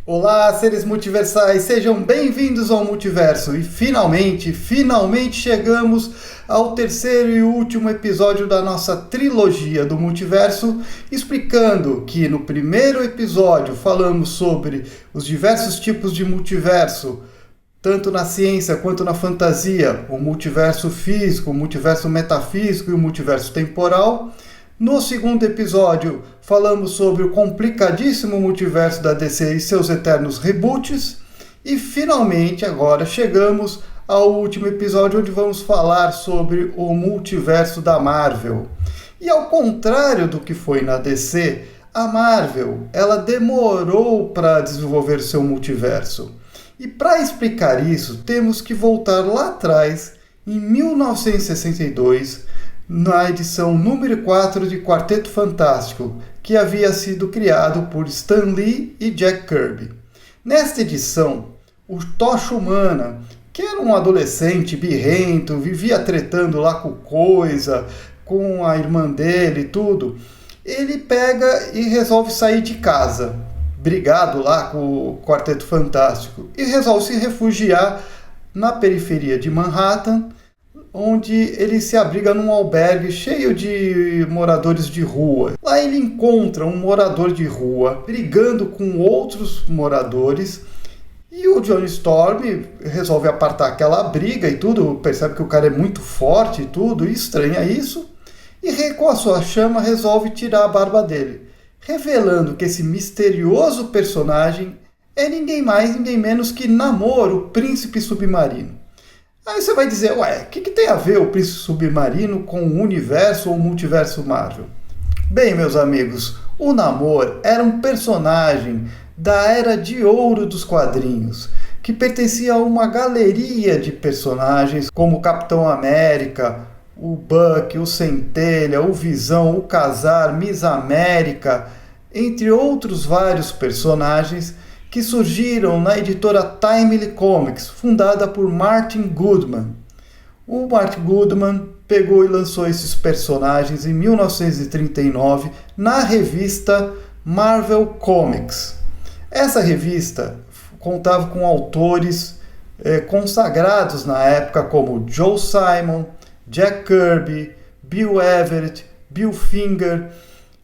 Olá, seres multiversais, sejam bem-vindos ao Multiverso e finalmente chegamos ao terceiro e último episódio da nossa trilogia do Multiverso, explicando que no primeiro episódio falamos sobre os diversos tipos de multiverso, tanto na ciência quanto na fantasia, o multiverso físico, o multiverso metafísico e o multiverso temporal. No segundo episódio, falamos sobre o complicadíssimo multiverso da DC e seus eternos reboots. E finalmente, agora chegamos ao último episódio, onde vamos falar sobre o multiverso da Marvel. E ao contrário do que foi na DC, a Marvel ela demorou para desenvolver seu multiverso. E para explicar isso, temos que voltar lá atrás, em 1962, na edição número 4 de Quarteto Fantástico, que havia sido criado por Stan Lee e Jack Kirby. Nesta edição, o Tocha Humana, que era um adolescente birrento, vivia tretando lá com coisa, com a irmã dele e tudo, ele pega e resolve sair de casa, brigado lá com o Quarteto Fantástico, e resolve se refugiar na periferia de Manhattan, onde ele se abriga num albergue cheio de moradores de rua. Lá ele encontra um morador de rua brigando com outros moradores e o Johnny Storm resolve apartar aquela briga e tudo, percebe que o cara é muito forte e tudo, e estranha isso, e com a sua chama resolve tirar a barba dele, revelando que esse misterioso personagem é ninguém mais, ninguém menos que Namor, o príncipe submarino. Aí você vai dizer, ué, o que tem a ver o Príncipe Submarino com o universo ou o multiverso Marvel? Bem, meus amigos, o Namor era um personagem da Era de Ouro dos quadrinhos, que pertencia a uma galeria de personagens como o Capitão América, o Buck, o Centelha, o Visão, o Kazar, Miss América, entre outros vários personagens que surgiram na editora Timely Comics, fundada por Martin Goodman. O Martin Goodman pegou e lançou esses personagens em 1939 na revista Marvel Comics. Essa revista contava com autores consagrados na época como Joe Simon, Jack Kirby, Bill Everett, Bill Finger,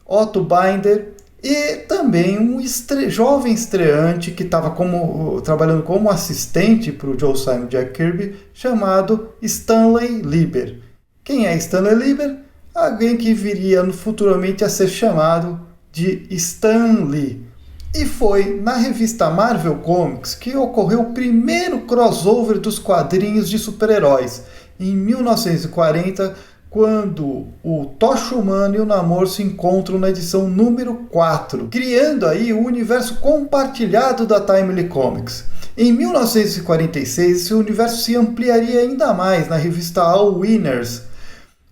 Otto Binder e também um jovem estreante que estava trabalhando como assistente para o Joe Simon e Jack Kirby, chamado Stanley Lieber. Quem é Stanley Lieber? Alguém que viria futuramente a ser chamado de Stan Lee. E foi na revista Marvel Comics que ocorreu o primeiro crossover dos quadrinhos de super-heróis, em 1940, quando o Tocha Humana e o Namor se encontram na edição número 4, criando aí o universo compartilhado da Timely Comics. Em 1946, esse universo se ampliaria ainda mais na revista All Winners,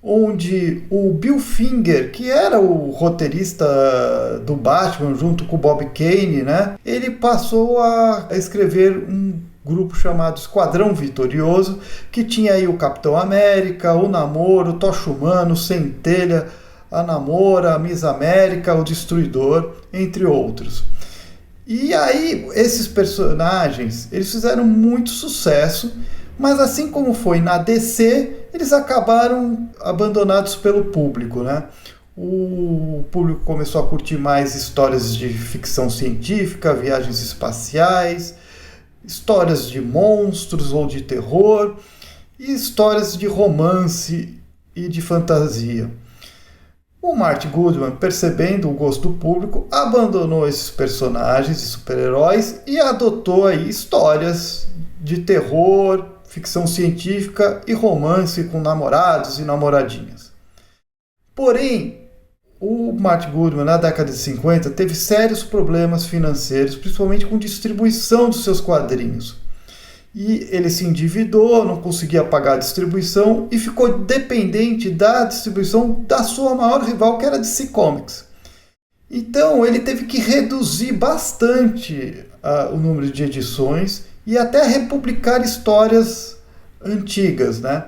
onde o Bill Finger, que era o roteirista do Batman junto com o Bob Kane, né, ele passou a escrever um grupo chamado Esquadrão Vitorioso, que tinha aí o Capitão América, o Namor, o Tocha Humana, o Centelha, a Namora, a Miss América, o Destruidor, entre outros. E aí, esses personagens, eles fizeram muito sucesso, mas assim como foi na DC, eles acabaram abandonados pelo público, né? O público começou a curtir mais histórias de ficção científica, viagens espaciais, histórias de monstros ou de terror e histórias de romance e de fantasia. O Martin Goodman, percebendo o gosto do público, abandonou esses personagens de super-heróis e adotou aí histórias de terror, ficção científica e romance com namorados e namoradinhas. Porém, o Martin Goodman, na década de 50, teve sérios problemas financeiros, principalmente com distribuição dos seus quadrinhos. E ele se endividou, não conseguia pagar a distribuição e ficou dependente da distribuição da sua maior rival, que era a DC Comics. Então ele teve que reduzir bastante o número de edições e até republicar histórias antigas, né?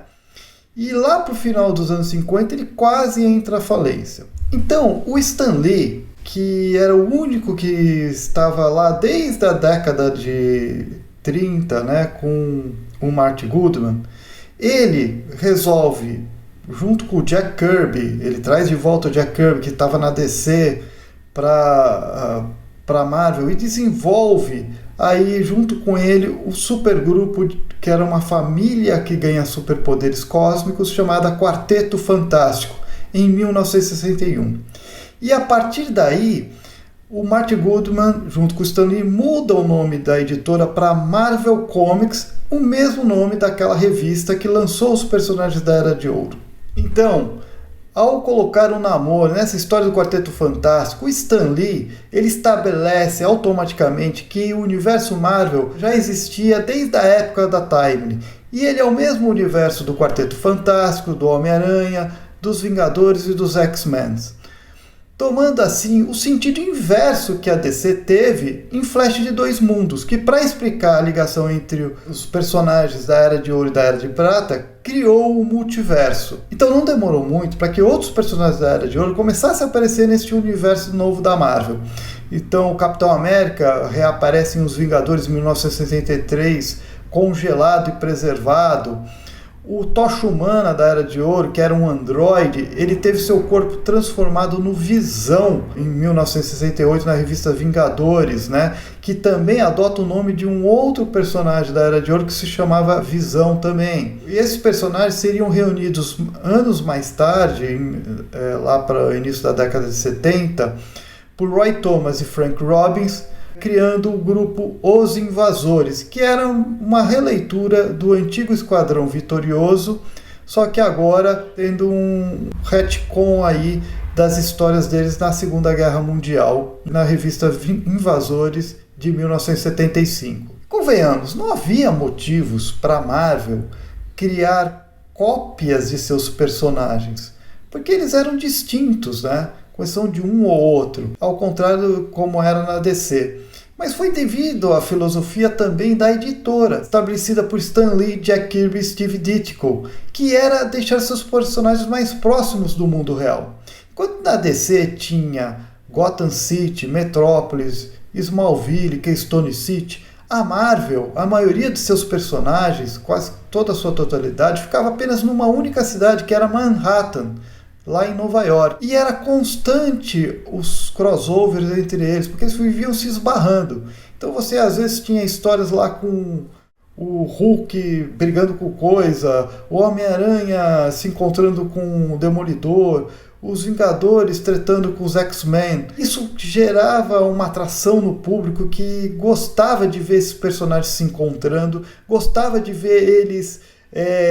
E lá para o final dos anos 50 ele quase entra à falência. Então, o Stan Lee, que era o único que estava lá desde a década de 30, né, com o Marty Goodman. Ele resolve, junto com o Jack Kirby, ele traz de volta o Jack Kirby, que estava na DC, para Marvel, e desenvolve aí junto com ele o supergrupo, que era uma família que ganha superpoderes cósmicos, chamada Quarteto Fantástico, em 1961. E a partir daí, o Marty Goodman, junto com o Stan Lee, muda o nome da editora para Marvel Comics, o mesmo nome daquela revista que lançou os personagens da Era de Ouro. Então, ao colocar um namoro nessa história do Quarteto Fantástico, o Stan Lee, ele estabelece automaticamente que o universo Marvel já existia desde a época da Timely. E ele é o mesmo universo do Quarteto Fantástico, do Homem-Aranha, dos Vingadores e dos X-Men. Tomando assim o sentido inverso que a DC teve em Flash de Dois Mundos, que para explicar a ligação entre os personagens da Era de Ouro e da Era de Prata, criou o multiverso. Então não demorou muito para que outros personagens da Era de Ouro começassem a aparecer neste universo novo da Marvel. Então o Capitão América reaparece em Os Vingadores em 1963, congelado e preservado. O Tocha Humana da Era de Ouro, que era um androide, ele teve seu corpo transformado no Visão em 1968 na revista Vingadores, né? Que também adota o nome de um outro personagem da Era de Ouro que se chamava Visão também. E esses personagens seriam reunidos anos mais tarde, lá para o início da década de 70, por Roy Thomas e Frank Robbins, criando o grupo Os Invasores, que era uma releitura do antigo Esquadrão Vitorioso, só que agora tendo um retcon aí das histórias deles na Segunda Guerra Mundial, na revista Invasores de 1975. Convenhamos, não havia motivos para a Marvel criar cópias de seus personagens, porque eles eram distintos, né? Com exceção de um ou outro, ao contrário como era na DC. Mas foi devido à filosofia também da editora, estabelecida por Stan Lee, Jack Kirby e Steve Ditko, que era deixar seus personagens mais próximos do mundo real. Enquanto na DC tinha Gotham City, Metrópolis, Smallville, Keystone City, a Marvel, a maioria de seus personagens, quase toda a sua totalidade, ficava apenas numa única cidade, que era Manhattan, lá em Nova York. E era constante os crossovers entre eles, porque eles viviam se esbarrando. Então você às vezes tinha histórias lá com o Hulk brigando com coisa, o Homem-Aranha se encontrando com o Demolidor, os Vingadores tretando com os X-Men. Isso gerava uma atração no público que gostava de ver esses personagens se encontrando, gostava de ver eles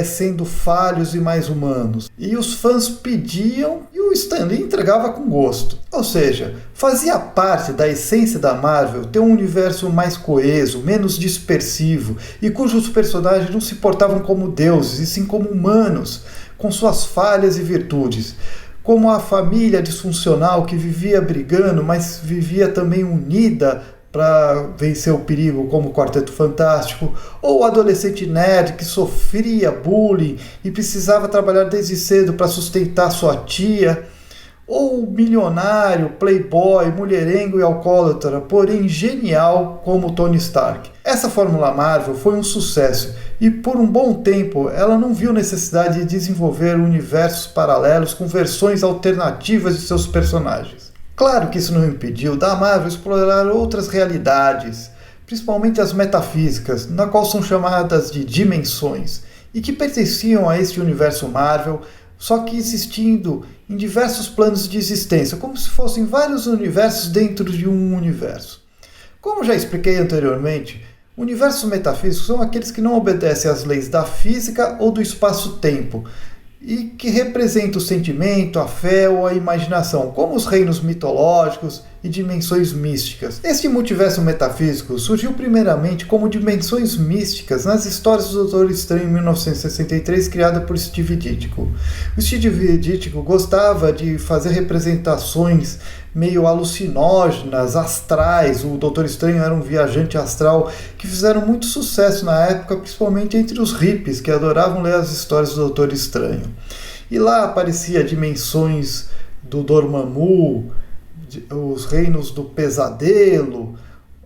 sendo falhos e mais humanos. E os fãs pediam e o Stan Lee entregava com gosto. Ou seja, fazia parte da essência da Marvel ter um universo mais coeso, menos dispersivo, e cujos personagens não se portavam como deuses, e sim como humanos, com suas falhas e virtudes. Como a família disfuncional que vivia brigando, mas vivia também unida para vencer o perigo, como o Quarteto Fantástico, ou o adolescente nerd que sofria bullying e precisava trabalhar desde cedo para sustentar sua tia, ou o milionário, playboy, mulherengo e alcoólatra, porém genial como Tony Stark. Essa fórmula Marvel foi um sucesso e por um bom tempo ela não viu necessidade de desenvolver universos paralelos com versões alternativas de seus personagens. Claro que isso não impediu da Marvel explorar outras realidades, principalmente as metafísicas, na qual são chamadas de dimensões, e que pertenciam a este universo Marvel, só que existindo em diversos planos de existência, como se fossem vários universos dentro de um universo. Como já expliquei anteriormente, universos metafísicos são aqueles que não obedecem às leis da física ou do espaço-tempo, e que representa o sentimento, a fé ou a imaginação, como os reinos mitológicos e dimensões místicas. Este multiverso metafísico surgiu primeiramente como dimensões místicas nas histórias do Doutor Estranho em 1963, criada por Steve Ditko. O Steve Ditko gostava de fazer representações meio alucinógenas, astrais. O Doutor Estranho era um viajante astral que fizeram muito sucesso na época, principalmente entre os hippies, que adoravam ler as histórias do Doutor Estranho. E lá aparecia dimensões do Dormammu, os reinos do pesadelo,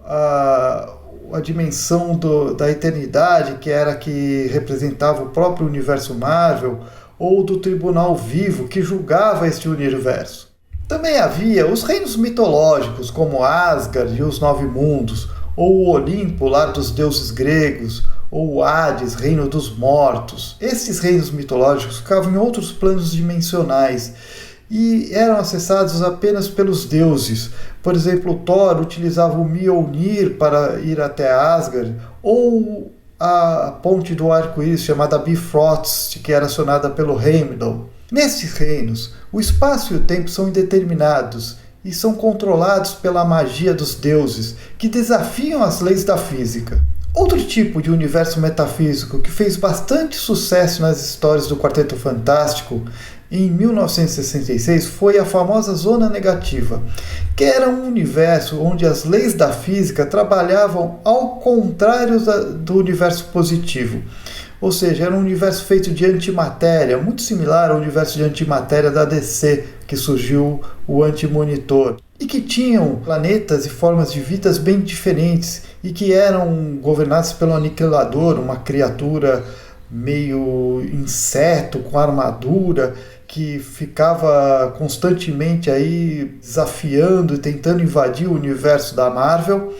a dimensão da eternidade, que era que representava o próprio universo Marvel, ou do tribunal vivo que julgava este universo. Também havia os reinos mitológicos, como Asgard e os Nove Mundos, ou o Olimpo, lar dos deuses gregos, ou o Hades, reino dos mortos. Esses reinos mitológicos ficavam em outros planos dimensionais e eram acessados apenas pelos deuses. Por exemplo, Thor utilizava o Mjolnir para ir até Asgard, ou a ponte do arco-íris chamada Bifrost, que era acionada pelo Heimdall. Nestes reinos, o espaço e o tempo são indeterminados e são controlados pela magia dos deuses, que desafiam as leis da física. Outro tipo de universo metafísico que fez bastante sucesso nas histórias do Quarteto Fantástico em 1966 foi a famosa Zona Negativa, que era um universo onde as leis da física trabalhavam ao contrário do universo positivo. Ou seja, era um universo feito de antimatéria, muito similar ao universo de antimatéria da DC, que surgiu o Anti-Monitor, e que tinham planetas e formas de vidas bem diferentes e que eram governados pelo Aniquilador, uma criatura meio inseto com armadura que ficava constantemente aí desafiando e tentando invadir o universo da Marvel.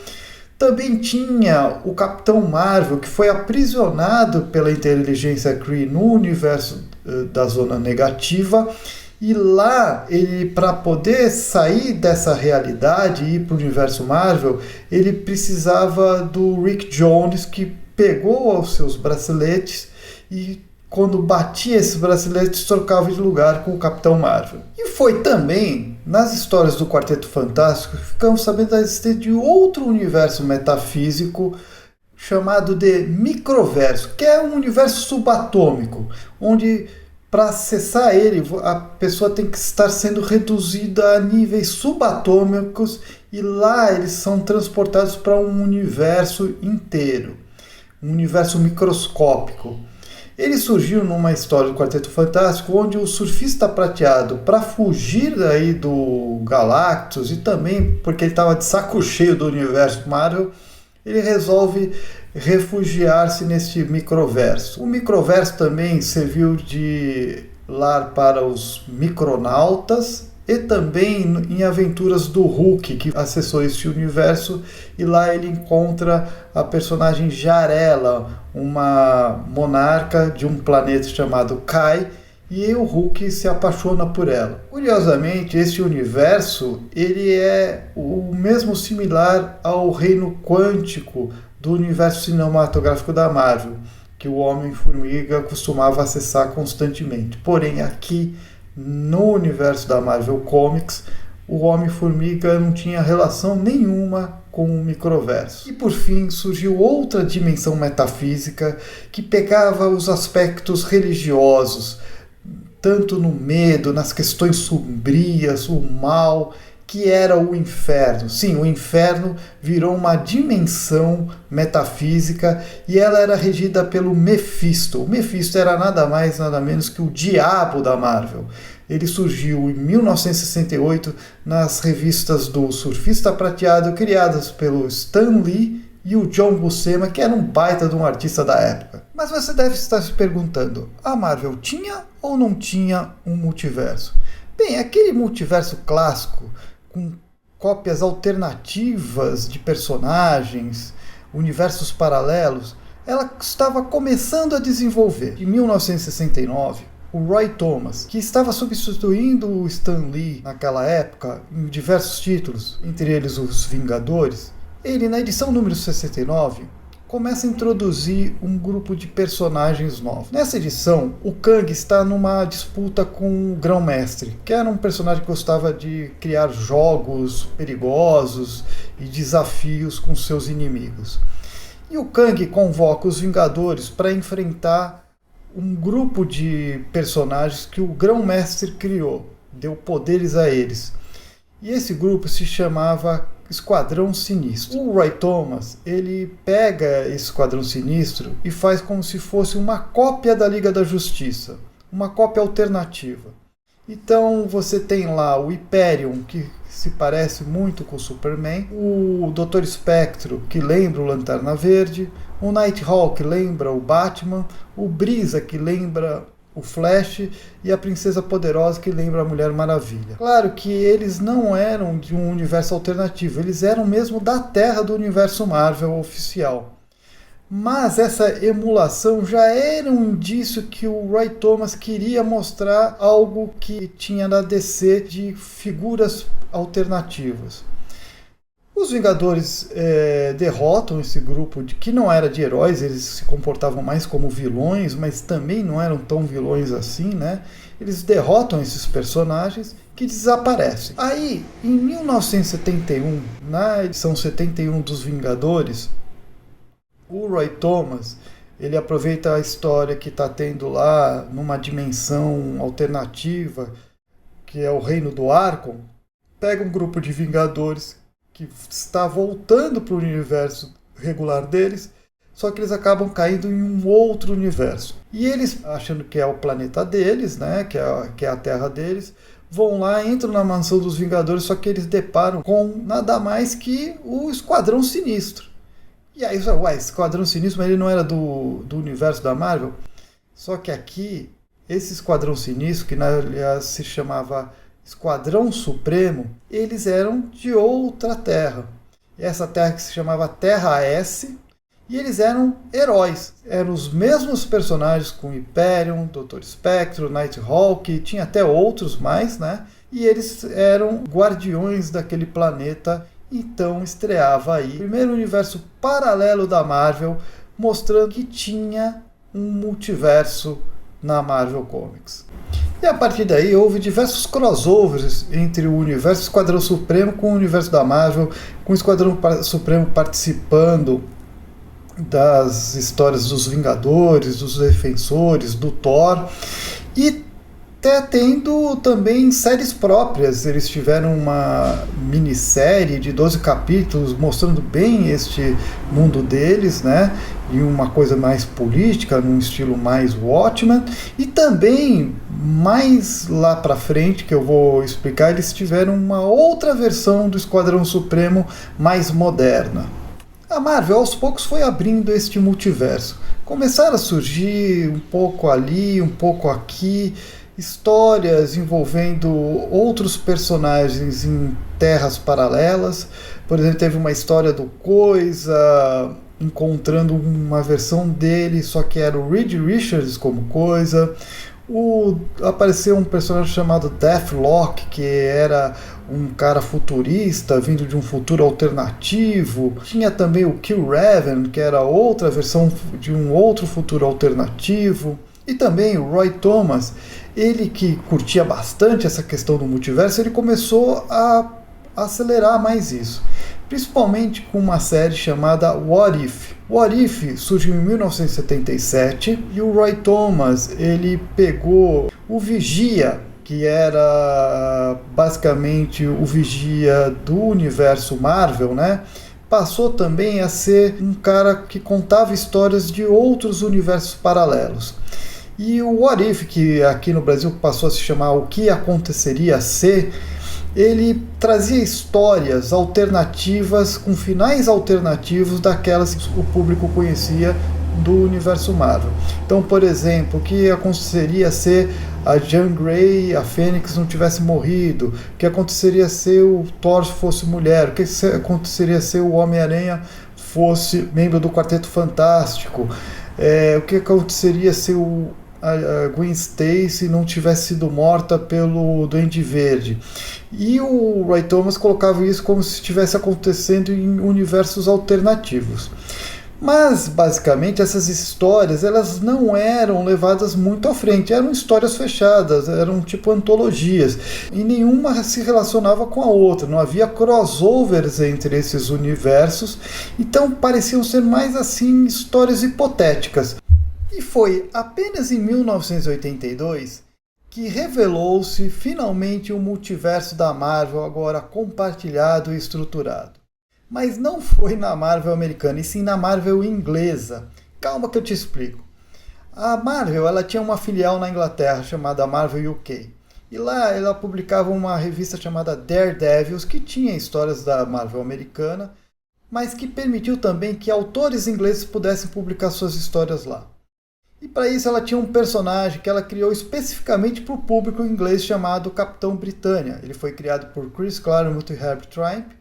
Também tinha o Capitão Marvel, que foi aprisionado pela inteligência Kree no universo da Zona Negativa. E lá, ele, para poder sair dessa realidade e ir para o universo Marvel, ele precisava do Rick Jones, que pegou os seus braceletes e, quando batia esses braceletes, trocava de lugar com o Capitão Marvel. E foi também nas histórias do Quarteto Fantástico que ficamos sabendo da existência de outro universo metafísico chamado de Microverso, que é um universo subatômico, onde para acessar ele a pessoa tem que estar sendo reduzida a níveis subatômicos e lá eles são transportados para um universo inteiro, um universo microscópico. Ele surgiu numa história do Quarteto Fantástico onde o Surfista Prateado, para fugir daí do Galactus e também porque ele estava de saco cheio do universo Marvel, ele resolve refugiar-se neste microverso. O microverso também serviu de lar para os micronautas e também em aventuras do Hulk, que acessou este universo, e lá ele encontra a personagem Jarella, uma monarca de um planeta chamado Kai, e o Hulk se apaixona por ela. Curiosamente, este universo ele é o mesmo similar ao reino quântico do universo cinematográfico da Marvel, que o Homem-Formiga costumava acessar constantemente. Porém, aqui no universo da Marvel Comics, o Homem-Formiga não tinha relação nenhuma com o microverso. E por fim surgiu outra dimensão metafísica que pegava os aspectos religiosos, tanto no medo, nas questões sombrias, o mal, que era o inferno. Sim, o inferno virou uma dimensão metafísica e ela era regida pelo Mephisto. O Mephisto era nada mais, nada menos que o diabo da Marvel. Ele surgiu em 1968 nas revistas do Surfista Prateado, criadas pelo Stan Lee e o John Buscema, que era um baita de um artista da época. Mas você deve estar se perguntando, a Marvel tinha ou não tinha um multiverso? Bem, aquele multiverso clássico, com cópias alternativas de personagens, universos paralelos, ela estava começando a desenvolver. Em 1969, o Roy Thomas, que estava substituindo o Stan Lee naquela época, em diversos títulos, entre eles Os Vingadores, ele, na edição número 69, começa a introduzir um grupo de personagens novos. Nessa edição, o Kang está numa disputa com o Grão-Mestre, que era um personagem que gostava de criar jogos perigosos e desafios com seus inimigos. E o Kang convoca os Vingadores para enfrentar um grupo de personagens que o Grão-Mestre criou, deu poderes a eles. E esse grupo se chamava Esquadrão Sinistro. O Roy Thomas, ele pega esse Esquadrão Sinistro e faz como se fosse uma cópia da Liga da Justiça, uma cópia alternativa. Então você tem lá o Hyperion, que se parece muito com o Superman, o Dr. Espectro, que lembra o Lanterna Verde, o Nighthawk, que lembra o Batman, o Brisa, que lembra o Flash, e a Princesa Poderosa, que lembra a Mulher Maravilha. Claro que eles não eram de um universo alternativo, eles eram mesmo da Terra do universo Marvel oficial. Mas essa emulação já era um indício que o Roy Thomas queria mostrar algo que tinha na DC de figuras alternativas. Os Vingadores derrotam esse grupo que não era de heróis, eles se comportavam mais como vilões, mas também não eram tão vilões assim, né? Eles derrotam esses personagens que desaparecem. Aí, em 1971, na edição 71 dos Vingadores, o Roy Thomas, ele aproveita a história que está tendo lá numa dimensão alternativa, que é o Reino do Arkham, pega um grupo de Vingadores que está voltando para o universo regular deles, só que eles acabam caindo em um outro universo. E eles, achando que é o planeta deles, né, que é a Terra deles, vão lá, entram na mansão dos Vingadores, só que eles deparam com nada mais que o Esquadrão Sinistro. E aí, Esquadrão Sinistro, mas ele não era do universo da Marvel? Só que aqui, esse Esquadrão Sinistro, que aliás se chamava Esquadrão Supremo, eles eram de outra terra. Essa terra que se chamava Terra S, e eles eram heróis. Eram os mesmos personagens com Hyperion, Dr. Espectro, Nighthawk, tinha até outros mais, né? E eles eram guardiões daquele planeta. Então estreava aí o primeiro universo paralelo da Marvel, mostrando que tinha um multiverso na Marvel Comics. E a partir daí houve diversos crossovers entre o universo Esquadrão Supremo com o universo da Marvel, com o Esquadrão Supremo participando das histórias dos Vingadores, dos Defensores, do Thor, e até tendo também séries próprias. Eles tiveram uma minissérie de 12 capítulos mostrando bem este mundo deles, né? E uma coisa mais política, num estilo mais Watchmen. E também, mais lá pra frente, que eu vou explicar, eles tiveram uma outra versão do Esquadrão Supremo mais moderna. A Marvel aos poucos foi abrindo este multiverso. Começaram a surgir um pouco ali, um pouco aqui, histórias envolvendo outros personagens em terras paralelas. Por exemplo, teve uma história do Coisa encontrando uma versão dele, só que era o Reed Richards como Coisa. Apareceu um personagem chamado Deathlock, que era um cara futurista, vindo de um futuro alternativo. Tinha também o Killraven, que era outra versão de um outro futuro alternativo. E também o Roy Thomas, ele que curtia bastante essa questão do multiverso, ele começou a acelerar mais isso. Principalmente com uma série chamada What If. What If surgiu em 1977 e o Roy Thomas, ele pegou o Vigia, que era basicamente o Vigia do universo Marvel, né? Passou também a ser um cara que contava histórias de outros universos paralelos. E o What If, que aqui no Brasil passou a se chamar O Que Aconteceria Se, ele trazia histórias alternativas, com finais alternativos daquelas que o público conhecia do universo Marvel. Então, por exemplo, o que aconteceria se a Jean Grey, a Fênix, não tivesse morrido? O que aconteceria se o Thor fosse mulher? O que aconteceria se o Homem-Aranha fosse membro do Quarteto Fantástico? O que aconteceria se a Gwen Stacy não tivesse sido morta pelo Duende Verde? E o Roy Thomas colocava isso como se estivesse acontecendo em universos alternativos. Mas, basicamente, essas histórias elas não eram levadas muito à frente. Eram histórias fechadas, eram tipo antologias. E nenhuma se relacionava com a outra. Não havia crossovers entre esses universos. Então, pareciam ser mais assim histórias hipotéticas. E foi apenas em 1982 que revelou-se finalmente o multiverso da Marvel, agora compartilhado e estruturado. Mas não foi na Marvel americana, e sim na Marvel inglesa. Calma que eu te explico. A Marvel ela tinha uma filial na Inglaterra chamada Marvel UK. E lá ela publicava uma revista chamada Daredevils, que tinha histórias da Marvel americana, mas que permitiu também que autores ingleses pudessem publicar suas histórias lá. E para isso ela tinha um personagem que ela criou especificamente para o público inglês chamado Capitão Britânia. Ele foi criado por Chris Claremont e Herb Trimpe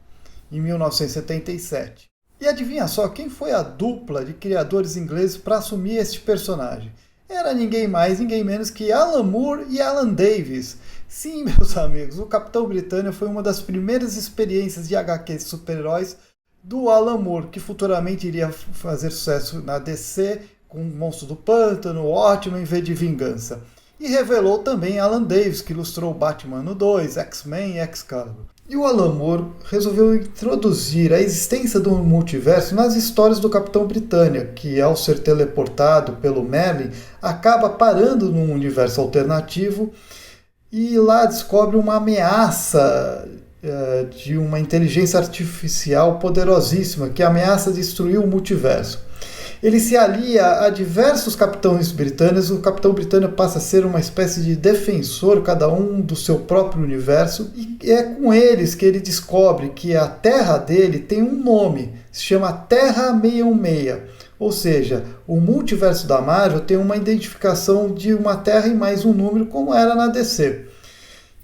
em 1977. E adivinha só quem foi a dupla de criadores ingleses para assumir este personagem? Era ninguém mais, ninguém menos que Alan Moore e Alan Davis. Sim, meus amigos, o Capitão Britânia foi uma das primeiras experiências de HQ de super-heróis do Alan Moore, que futuramente iria fazer sucesso na DC com o Monstro do Pântano, Watchmen, V de Vingança. E revelou também Alan Davis, que ilustrou Batman no 2, X-Men e Excalibur. E o Alan Moore resolveu introduzir a existência do multiverso nas histórias do Capitão Britânia, que ao ser teleportado pelo Merlin, acaba parando num universo alternativo e lá descobre uma ameaça de uma inteligência artificial poderosíssima que ameaça destruir o multiverso. Ele se alia a diversos capitães britânicos, o Capitão Britânia passa a ser uma espécie de defensor, cada um do seu próprio universo, e é com eles que ele descobre que a Terra dele tem um nome, se chama Terra 616, ou seja, o multiverso da Marvel tem uma identificação de uma Terra e mais um número, como era na DC.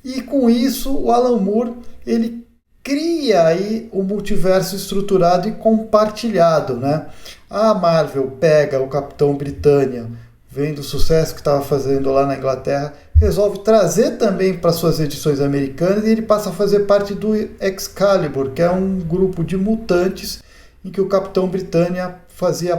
E com isso, o Alan Moore, ele cria aí o multiverso estruturado e compartilhado, né? A Marvel pega o Capitão Britânia, vendo o sucesso que estava fazendo lá na Inglaterra, resolve trazer também para suas edições americanas e ele passa a fazer parte do Excalibur, que é um grupo de mutantes em que o Capitão Britânia fazia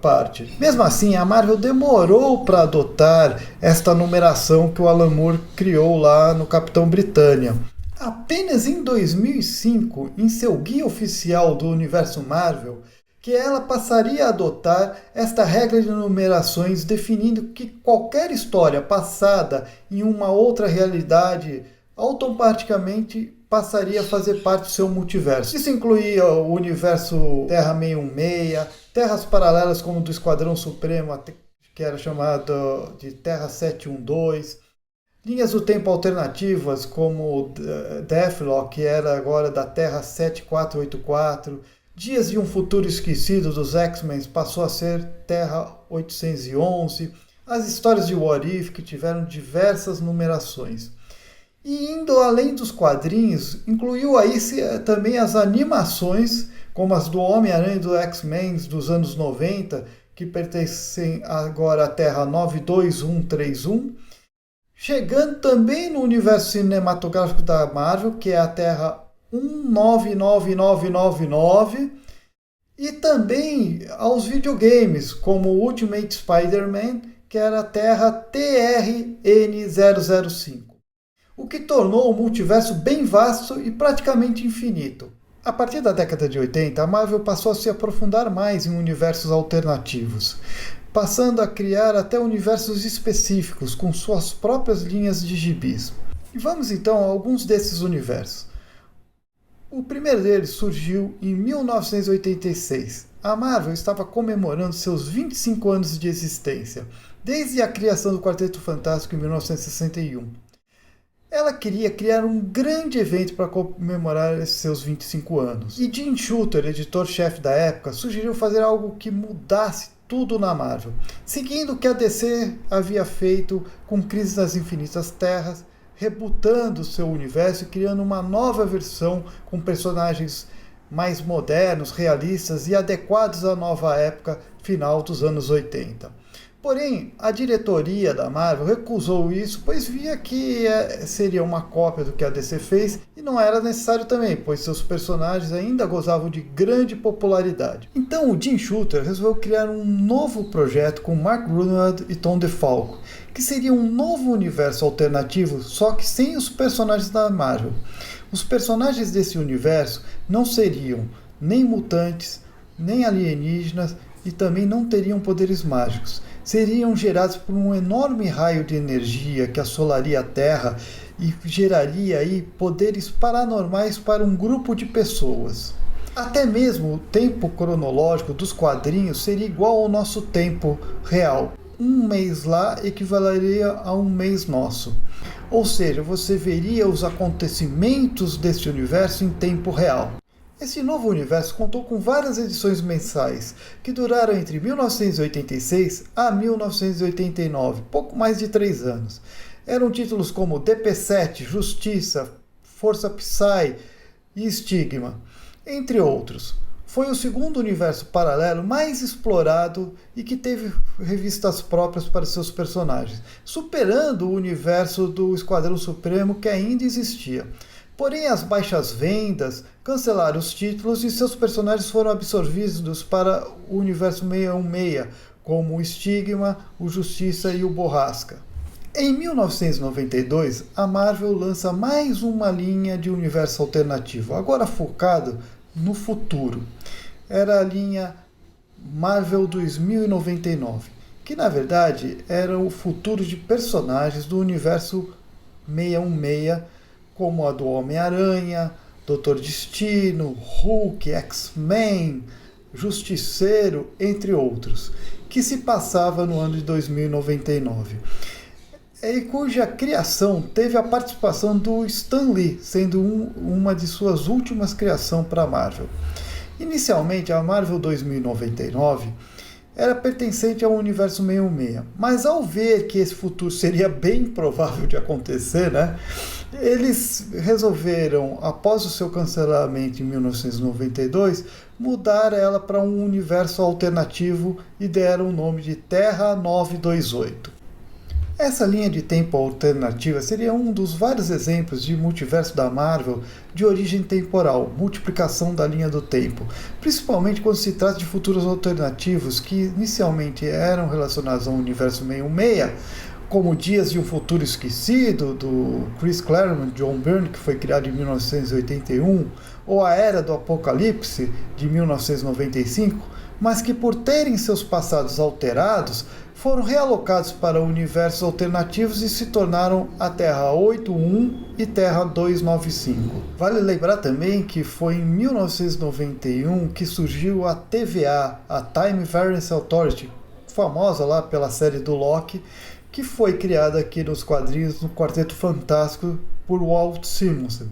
parte. Mesmo assim, a Marvel demorou para adotar esta numeração que o Alan Moore criou lá no Capitão Britânia. Apenas em 2005, em seu guia oficial do universo Marvel, que ela passaria a adotar esta regra de numerações, definindo que qualquer história passada em uma outra realidade automaticamente passaria a fazer parte do seu multiverso. Isso incluía o universo Terra 616, terras paralelas como do Esquadrão Supremo, que era chamado de Terra 712, linhas do tempo alternativas como Deathlock, que era agora da Terra 7484, Dias de um Futuro Esquecido dos X-Men passou a ser Terra 811, as histórias de What If, que tiveram diversas numerações. E indo além dos quadrinhos, incluiu aí também as animações, como as do Homem-Aranha e do X-Men dos anos 90, que pertencem agora à Terra 92131, chegando também no universo cinematográfico da Marvel, que é a Terra 199999, e também aos videogames, como Ultimate Spider-Man, que era a Terra TRN005, o que tornou o multiverso bem vasto e praticamente infinito. A partir da década de 80, a Marvel passou a se aprofundar mais em universos alternativos, passando a criar até universos específicos com suas próprias linhas de gibis. E vamos então a alguns desses universos. O primeiro deles surgiu em 1986. A Marvel estava comemorando seus 25 anos de existência, desde a criação do Quarteto Fantástico em 1961. Ela queria criar um grande evento para comemorar esses seus 25 anos. E Jim Shooter, editor-chefe da época, sugeriu fazer algo que mudasse tudo na Marvel, seguindo o que a DC havia feito com Crise nas Infinitas Terras, rebutando seu universo e criando uma nova versão com personagens mais modernos, realistas e adequados à nova época final dos anos 80. Porém, a diretoria da Marvel recusou isso, pois via que seria uma cópia do que a DC fez e não era necessário também, pois seus personagens ainda gozavam de grande popularidade. Então o Jim Shooter resolveu criar um novo projeto com Mark Gruenwald e Tom DeFalco, que seria um novo universo alternativo, só que sem os personagens da Marvel. Os personagens desse universo não seriam nem mutantes, nem alienígenas e também não teriam poderes mágicos. Seriam gerados por um enorme raio de energia que assolaria a Terra e geraria aí poderes paranormais para um grupo de pessoas. Até mesmo o tempo cronológico dos quadrinhos seria igual ao nosso tempo real. Um mês lá equivaleria a um mês nosso. ou seja, você veria os acontecimentos deste universo em tempo real. Esse novo universo contou com várias edições mensais, que duraram entre 1986 a 1989, pouco mais de 3 anos. Eram títulos como DP7, Justiça, Força Psy e Estigma, entre outros. Foi o segundo universo paralelo mais explorado e que teve revistas próprias para seus personagens, superando o universo do Esquadrão Supremo que ainda existia. Porém, as baixas vendas cancelaram os títulos e seus personagens foram absorvidos para o universo 616, como o Estigma, o Justiça e o Borrasca. Em 1992, a Marvel lança mais uma linha de universo alternativo, agora focado no futuro. Era a linha Marvel 2099, que na verdade era o futuro de personagens do universo 616, como a do Homem-Aranha, Doutor Destino, Hulk, X-Men, Justiceiro, entre outros, que se passava no ano de 2099. E cuja criação teve a participação do Stan Lee, sendo uma de suas últimas criações para a Marvel. Inicialmente, a Marvel 2099 era pertencente ao universo 616, mas ao ver que esse futuro seria bem provável de acontecer, eles resolveram, após o seu cancelamento em 1992, mudar ela para um universo alternativo e deram o nome de Terra 928. Essa linha de tempo alternativa seria um dos vários exemplos de multiverso da Marvel de origem temporal, multiplicação da linha do tempo, principalmente quando se trata de futuros alternativos que inicialmente eram relacionados ao universo 616, como Dias de um Futuro Esquecido, do Chris Claremont e John Byrne, que foi criado em 1981, ou A Era do Apocalipse, de 1995, mas que por terem seus passados alterados, foram realocados para universos alternativos e se tornaram a Terra 81 e Terra 295. Vale lembrar também que foi em 1991 que surgiu a TVA, a Time Variance Authority, famosa lá pela série do Loki, que foi criada aqui nos quadrinhos no Quarteto Fantástico por Walt Simonson,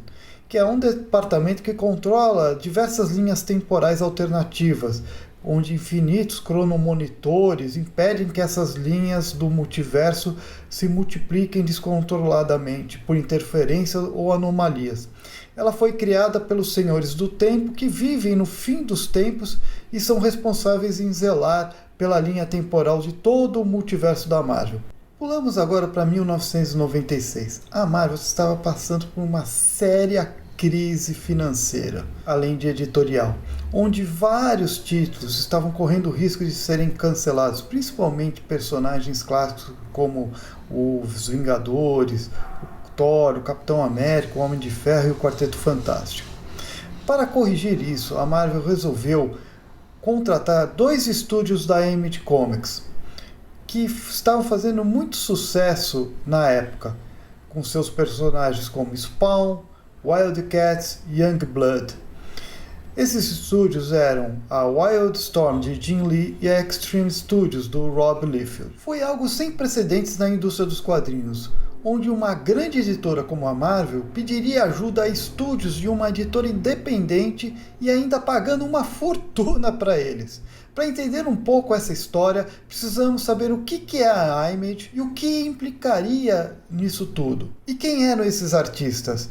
que é um departamento que controla diversas linhas temporais alternativas, onde infinitos cronomonitores impedem que essas linhas do multiverso se multipliquem descontroladamente por interferência ou anomalias. Ela foi criada pelos Senhores do Tempo, que vivem no fim dos tempos e são responsáveis em zelar pela linha temporal de todo o multiverso da Marvel. Pulamos agora para 1996. A Marvel estava passando por uma séria crise financeira, além de editorial, onde vários títulos estavam correndo o risco de serem cancelados, principalmente personagens clássicos como os Vingadores, o Thor, o Capitão América, o Homem de Ferro e o Quarteto Fantástico. Para corrigir isso, a Marvel resolveu contratar 2 estúdios da Image Comics, que estavam fazendo muito sucesso na época, com seus personagens como Spawn, Wildcats e Youngblood. Esses estúdios eram a Wildstorm de Jim Lee e a Extreme Studios do Rob Liefeld. Foi algo sem precedentes na indústria dos quadrinhos, onde uma grande editora como a Marvel pediria ajuda a estúdios de uma editora independente e ainda pagando uma fortuna para eles. Para entender um pouco essa história, precisamos saber o que é a Image e o que implicaria nisso tudo. E quem eram esses artistas?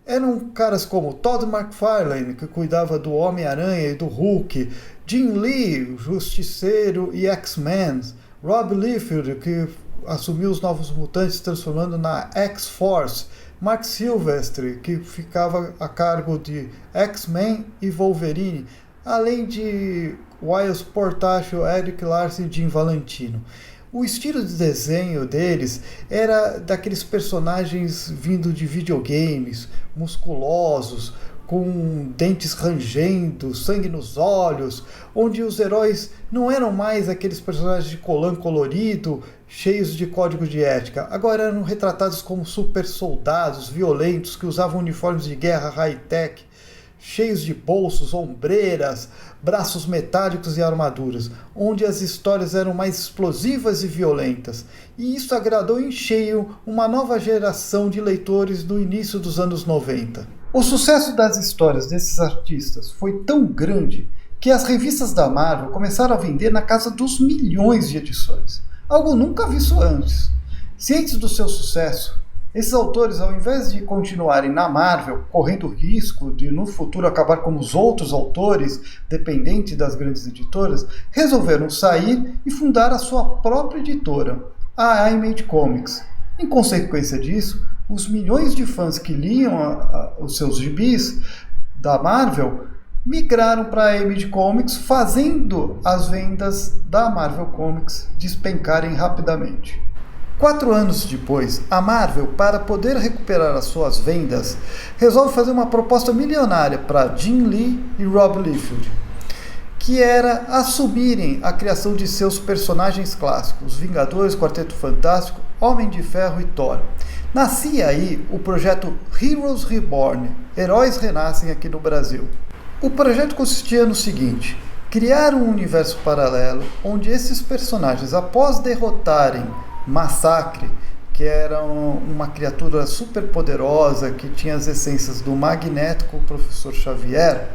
Eram caras como Todd McFarlane, que cuidava do Homem-Aranha e do Hulk, Jim Lee, o Justiceiro e X-Men, Rob Liefeld, que assumiu os Novos Mutantes transformando na X-Force, Mark Silvestre, que ficava a cargo de X-Men e Wolverine, além de Wiles Portacio, Eric Larsen e Jim Valentino. O estilo de desenho deles era daqueles personagens vindo de videogames, musculosos, com dentes rangendo, sangue nos olhos, onde os heróis não eram mais aqueles personagens de colã colorido, cheios de código de ética. Agora eram retratados como super soldados violentos que usavam uniformes de guerra high-tech, cheios de bolsos, ombreiras, braços metálicos e armaduras, onde as histórias eram mais explosivas e violentas. E isso agradou em cheio uma nova geração de leitores do início dos anos 90. O sucesso das histórias desses artistas foi tão grande que as revistas da Marvel começaram a vender na casa dos milhões de edições, algo nunca visto antes. Cientes do seu sucesso, esses autores, ao invés de continuarem na Marvel, correndo o risco de no futuro acabar como os outros autores, dependentes das grandes editoras, resolveram sair e fundar a sua própria editora, a Image Comics. Em consequência disso, os milhões de fãs que liam os seus gibis da Marvel migraram para a Image Comics, fazendo as vendas da Marvel Comics despencarem rapidamente. 4 anos depois, a Marvel, para poder recuperar as suas vendas, resolve fazer uma proposta milionária para Jim Lee e Rob Liefeld, que era assumirem a criação de seus personagens clássicos, os Vingadores, Quarteto Fantástico, Homem de Ferro e Thor. Nascia aí o projeto Heroes Reborn, Heróis Renascem aqui no Brasil. O projeto consistia no seguinte: criar um universo paralelo onde esses personagens, após derrotarem Massacre, que era uma criatura super poderosa que tinha as essências do Magneto com o Professor Xavier,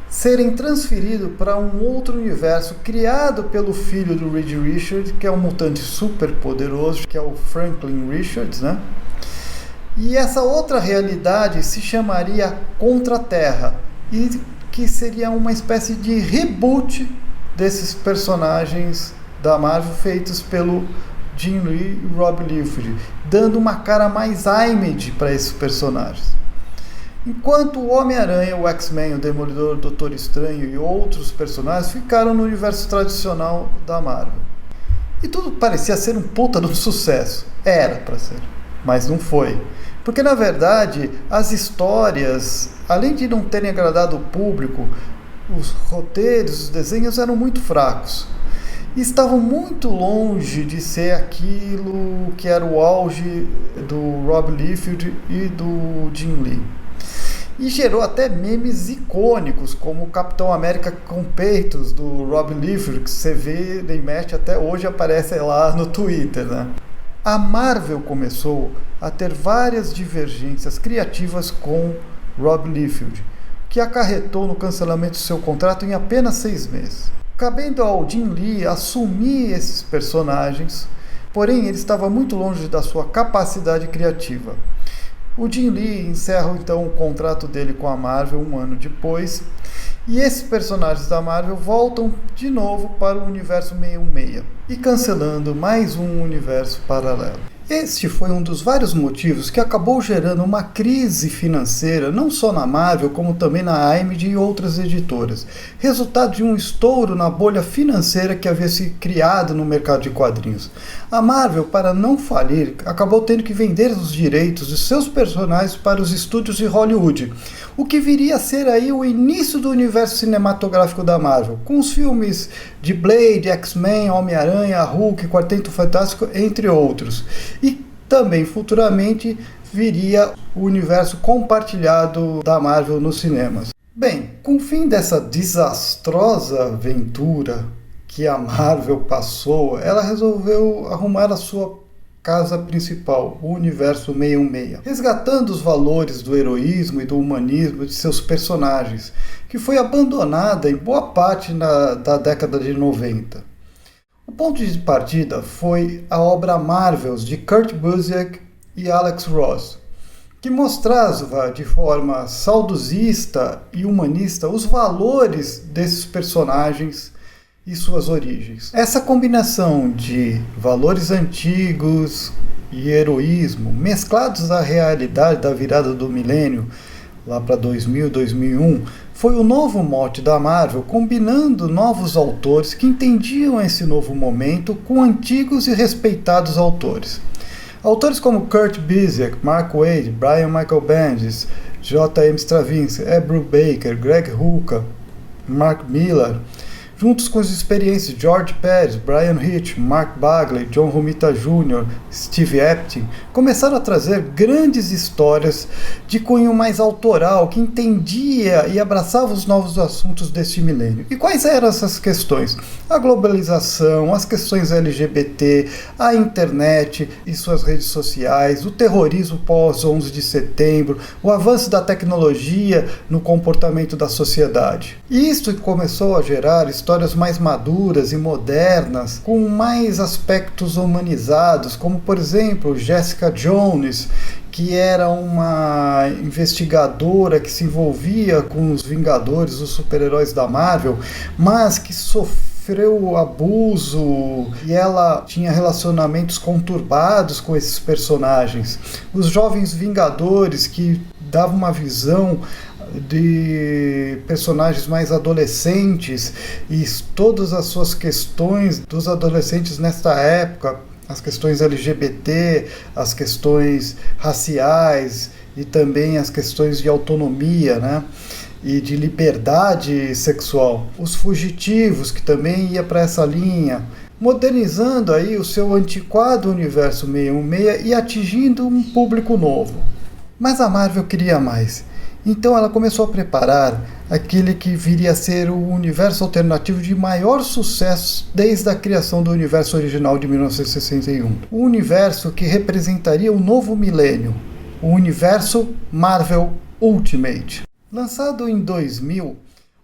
serem transferidos para um outro universo criado pelo filho do Reed Richards, que é um mutante super poderoso, que é o Franklin Richards, né? E essa outra realidade se chamaria Contra-Terra, e que seria uma espécie de reboot desses personagens da Marvel feitos pelo Jim Lee e Rob Liefeld, dando uma cara mais Image para esses personagens. Enquanto o Homem-Aranha, o X-Men, o Demolidor, o Doutor Estranho e outros personagens ficaram no universo tradicional da Marvel. E tudo parecia ser um puta de um sucesso. Era para ser, mas não foi. Porque, na verdade, as histórias, além de não terem agradado o público, os roteiros, os desenhos eram muito fracos. E estavam muito longe de ser aquilo que era o auge do Rob Liefeld e do Jim Lee. E gerou até memes icônicos, como o Capitão América com peitos do Rob Liefeld, que você vê e mexe até hoje, aparece lá no Twitter, né? A Marvel começou a ter várias divergências criativas com Rob Liefeld, que acarretou no cancelamento do seu contrato em apenas 6 meses. Cabendo ao Jim Lee assumir esses personagens, porém ele estava muito longe da sua capacidade criativa. O Jim Lee encerra então o contrato dele com a Marvel 1 ano depois, e esses personagens da Marvel voltam de novo para o universo 616 e cancelando mais um universo paralelo. Este foi um dos vários motivos que acabou gerando uma crise financeira, não só na Marvel, como também na Image e outras editoras, resultado de um estouro na bolha financeira que havia se criado no mercado de quadrinhos. A Marvel, para não falir, acabou tendo que vender os direitos de seus personagens para os estúdios de Hollywood, o que viria a ser aí o início do universo cinematográfico da Marvel, com os filmes de Blade, X-Men, Homem-Aranha, Hulk, Quarteto Fantástico, entre outros. E também futuramente viria o universo compartilhado da Marvel nos cinemas. Bem, com o fim dessa desastrosa aventura que a Marvel passou, ela resolveu arrumar a sua casa principal, o universo 616, resgatando os valores do heroísmo e do humanismo de seus personagens, que foi abandonada em boa parte da década de 90. O ponto de partida foi a obra Marvels de Kurt Busiek e Alex Ross, que mostrava de forma saudosista e humanista os valores desses personagens e suas origens. Essa combinação de valores antigos e heroísmo mesclados à realidade da virada do milênio, lá para 2000, 2001, foi o novo mote da Marvel, combinando novos autores que entendiam esse novo momento com antigos e respeitados autores. Autores como Kurt Busiek, Mark Waid, Brian Michael Bendis, J.M. Straczynski, Ed Brubaker, Greg Rucka, Mark Millar juntos com as experiências de George Pérez, Brian Hitch, Mark Bagley, John Romita Jr., Steve Epting, começaram a trazer grandes histórias de cunho mais autoral, que entendia e abraçava os novos assuntos deste milênio. E quais eram essas questões? A globalização, as questões LGBT, a internet e suas redes sociais, o terrorismo pós-11 de setembro, o avanço da tecnologia no comportamento da sociedade. E isso começou a gerar histórias mais maduras e modernas, com mais aspectos humanizados, como por exemplo Jessica Jones, que era uma investigadora que se envolvia com os Vingadores, os super-heróis da Marvel, mas que sofreu abuso e ela tinha relacionamentos conturbados com esses personagens. Os Jovens Vingadores, que davam uma visão de personagens mais adolescentes e todas as suas questões dos adolescentes nesta época, as questões LGBT, as questões raciais e também as questões de autonomia, né? E de liberdade sexual. Os Fugitivos, que também ia para essa linha, modernizando aí o seu antiquado universo 616 e atingindo um público novo. Mas a Marvel queria mais. Então ela começou a preparar aquele que viria a ser o universo alternativo de maior sucesso desde a criação do universo original de 1961. O universo que representaria o novo milênio, o universo Marvel Ultimate. Lançado em 2000,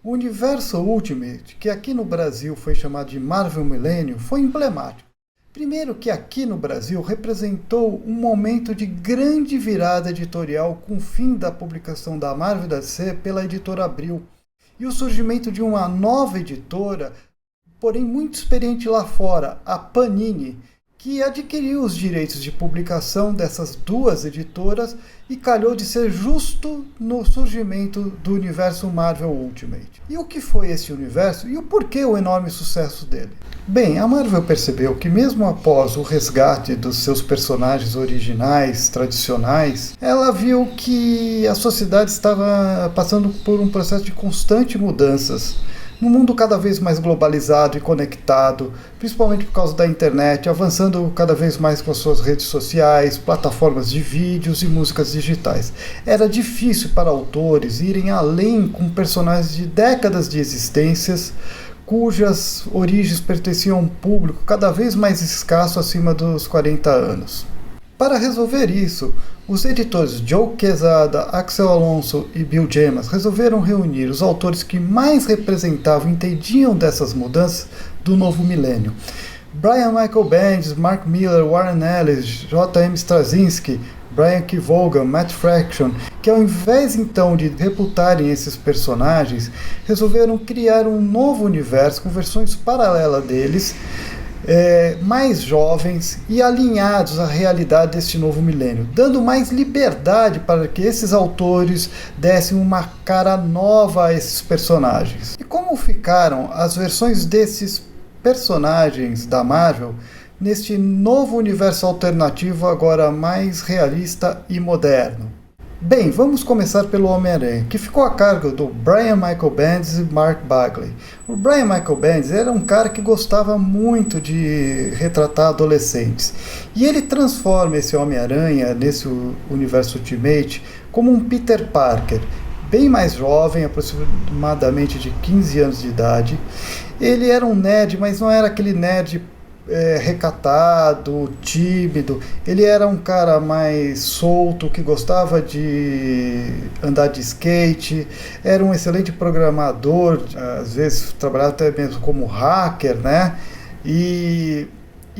o universo Ultimate, que aqui no Brasil foi chamado de Marvel Millennium, foi emblemático. Primeiro que aqui no Brasil representou um momento de grande virada editorial com o fim da publicação da Marvel e da DC pela editora Abril e o surgimento de uma nova editora, porém muito experiente lá fora, a Panini, que adquiriu os direitos de publicação dessas duas editoras e calhou de ser justo no surgimento do universo Marvel Ultimate. E o que foi esse universo e o porquê o enorme sucesso dele? Bem, a Marvel percebeu que mesmo após o resgate dos seus personagens originais, tradicionais, ela viu que a sociedade estava passando por um processo de constantes mudanças. Num mundo cada vez mais globalizado e conectado, principalmente por causa da internet, avançando cada vez mais com as suas redes sociais, plataformas de vídeos e músicas digitais. Era difícil para autores irem além com personagens de décadas de existências, cujas origens pertenciam a um público cada vez mais escasso acima dos 40 anos. Para resolver isso, os editores Joe Quesada, Axel Alonso e Bill Jemas resolveram reunir os autores que mais representavam e entendiam dessas mudanças do novo milênio. Brian Michael Bendis, Mark Miller, Warren Ellis, J.M. Straczynski, Brian Kevogan, Matt Fraction, que ao invés então de reputarem esses personagens, resolveram criar um novo universo com versões paralelas deles, mais jovens e alinhados à realidade deste novo milênio, dando mais liberdade para que esses autores dessem uma cara nova a esses personagens. E como ficaram as versões desses personagens da Marvel neste novo universo alternativo agora mais realista e moderno? Bem, vamos começar pelo Homem-Aranha, que ficou a cargo do Brian Michael Bendis e Mark Bagley. O Brian Michael Bendis era um cara que gostava muito de retratar adolescentes. E ele transforma esse Homem-Aranha, nesse universo Ultimate, como um Peter Parker, bem mais jovem, aproximadamente de 15 anos de idade. Ele era um nerd, mas não era aquele nerd recatado, tímido. Ele era um cara mais solto, que gostava de andar de skate, era um excelente programador, às vezes trabalhava até mesmo como hacker, né? E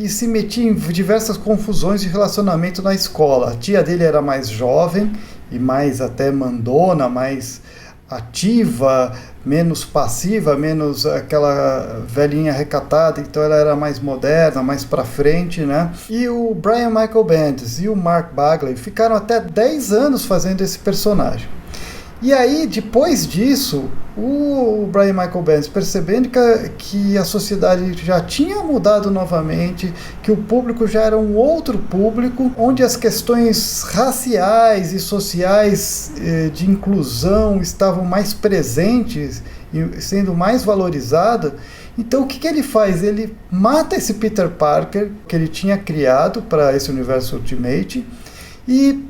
se metia em diversas confusões de relacionamento na escola. A tia dele era mais jovem e mais até mandona, mais ativa, menos passiva, menos aquela velhinha recatada, então ela era mais moderna, mais pra frente, né? E o Brian Michael Bendis e o Mark Bagley ficaram até 10 anos fazendo esse personagem. E aí, depois disso, o Brian Michael Bendis, percebendo que a sociedade já tinha mudado novamente, que o público já era um outro público, onde as questões raciais e sociais de inclusão estavam mais presentes sendo mais valorizado. Então o que ele faz? Ele mata esse Peter Parker que ele tinha criado para esse universo Ultimate e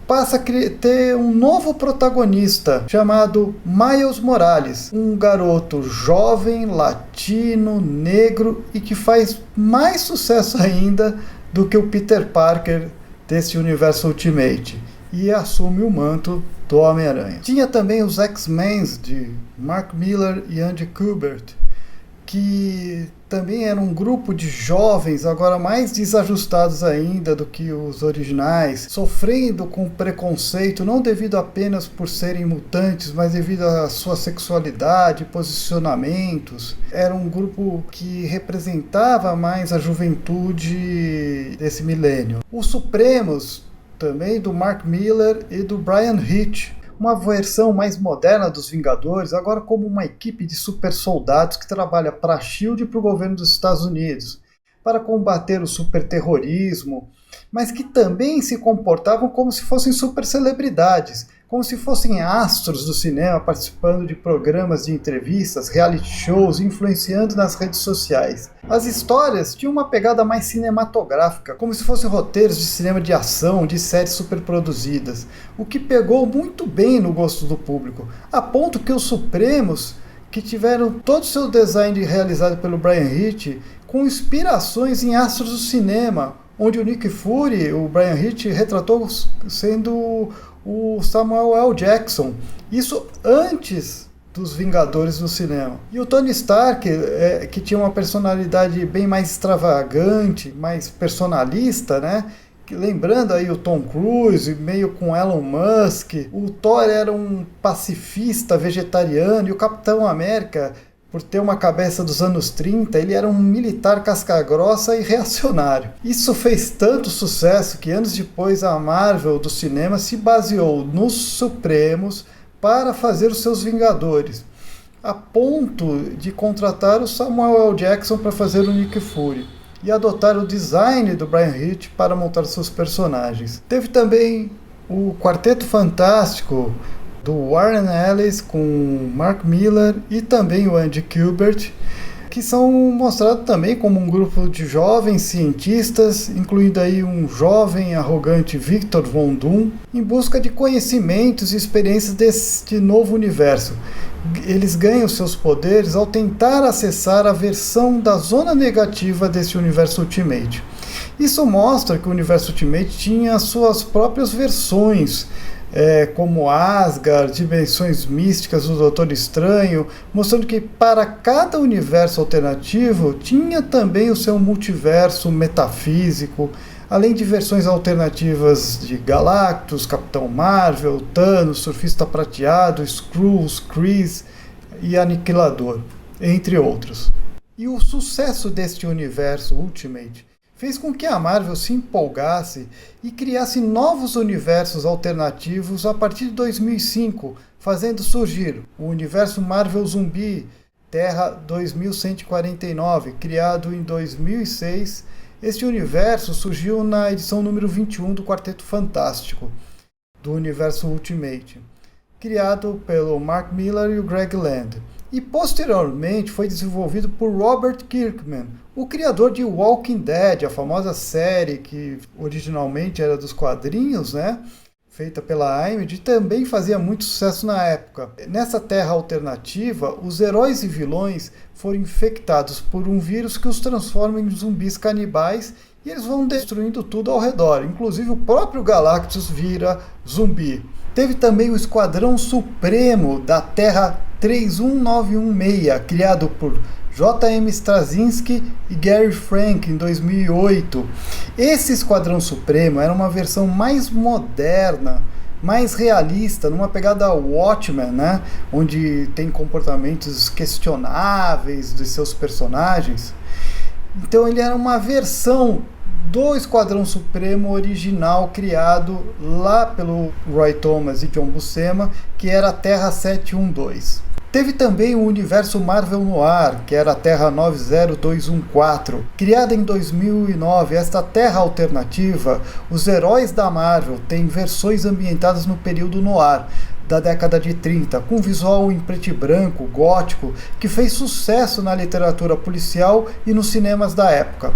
passa a ter um novo protagonista chamado Miles Morales, um garoto jovem, latino, negro e que faz mais sucesso ainda do que o Peter Parker desse universo Ultimate e assume o manto do Homem-Aranha. Tinha também os X-Men de Mark Millar e Andy Kubert, que também era um grupo de jovens, agora mais desajustados ainda do que os originais, sofrendo com preconceito, não devido apenas por serem mutantes, mas devido à sua sexualidade, posicionamentos. Era um grupo que representava mais a juventude desse milênio. Os Supremos, também do Mark Millar e do Bryan Hitch, uma versão mais moderna dos Vingadores, agora como uma equipe de super soldados que trabalha para a SHIELD e para o governo dos Estados Unidos, para combater o superterrorismo, mas que também se comportavam como se fossem super celebridades, como se fossem astros do cinema participando de programas de entrevistas, reality shows, influenciando nas redes sociais. As histórias tinham uma pegada mais cinematográfica, como se fossem roteiros de cinema de ação, de séries superproduzidas, o que pegou muito bem no gosto do público, a ponto que os Supremos, que tiveram todo o seu design realizado pelo Bryan Hitch, com inspirações em astros do cinema, onde o Nick Fury, o Bryan Hitch, retratou sendo o Samuel L. Jackson. Isso antes dos Vingadores no cinema. E o Tony Stark, que tinha uma personalidade bem mais extravagante, mais personalista, né? Lembrando aí o Tom Cruise, meio com Elon Musk. O Thor era um pacifista vegetariano e o Capitão América, por ter uma cabeça dos anos 30, ele era um militar casca-grossa e reacionário. Isso fez tanto sucesso que anos depois a Marvel do cinema se baseou nos Supremos para fazer os seus Vingadores, a ponto de contratar o Samuel L. Jackson para fazer o Nick Fury e adotar o design do Bryan Hitch para montar seus personagens. Teve também o Quarteto Fantástico do Warren Ellis com Mark Millar e também o Andy Kubert, que são mostrados também como um grupo de jovens cientistas, incluindo aí um jovem arrogante Victor Von Doom, em busca de conhecimentos e experiências deste novo universo. Eles ganham seus poderes ao tentar acessar a versão da zona negativa desse universo Ultimate. Isso mostra que o universo Ultimate tinha suas próprias versões, como Asgard, dimensões místicas do Doutor Estranho, mostrando que para cada universo alternativo tinha também o seu multiverso metafísico, além de versões alternativas de Galactus, Capitão Marvel, Thanos, Surfista Prateado, Skrulls, Kree e Aniquilador, entre outros. E o sucesso deste universo Ultimate fez com que a Marvel se empolgasse e criasse novos universos alternativos a partir de 2005, fazendo surgir o universo Marvel Zumbi, Terra 2149, criado em 2006. Este universo surgiu na edição número 21 do Quarteto Fantástico, do universo Ultimate, criado pelo Mark Millar e o Greg Land. E posteriormente foi desenvolvido por Robert Kirkman, o criador de Walking Dead, a famosa série que originalmente era dos quadrinhos, né? Feita pela Image, também fazia muito sucesso na época. Nessa terra alternativa, os heróis e vilões foram infectados por um vírus que os transforma em zumbis canibais e eles vão destruindo tudo ao redor, inclusive o próprio Galactus vira zumbi. Teve também o Esquadrão Supremo da Terra 31916, criado por J.M. Straczynski e Gary Frank em 2008. Esse Esquadrão Supremo era uma versão mais moderna, mais realista, numa pegada Watchmen, né? Onde tem comportamentos questionáveis de seus personagens. Então ele era uma versão do Esquadrão Supremo original, criado lá pelo Roy Thomas e John Buscema, que era a Terra 712. Teve também o universo Marvel Noir, que era a Terra 90214. Criada em 2009, esta Terra alternativa, os heróis da Marvel têm versões ambientadas no período Noir, da década de 30, com visual em preto e branco, gótico, que fez sucesso na literatura policial e nos cinemas da época.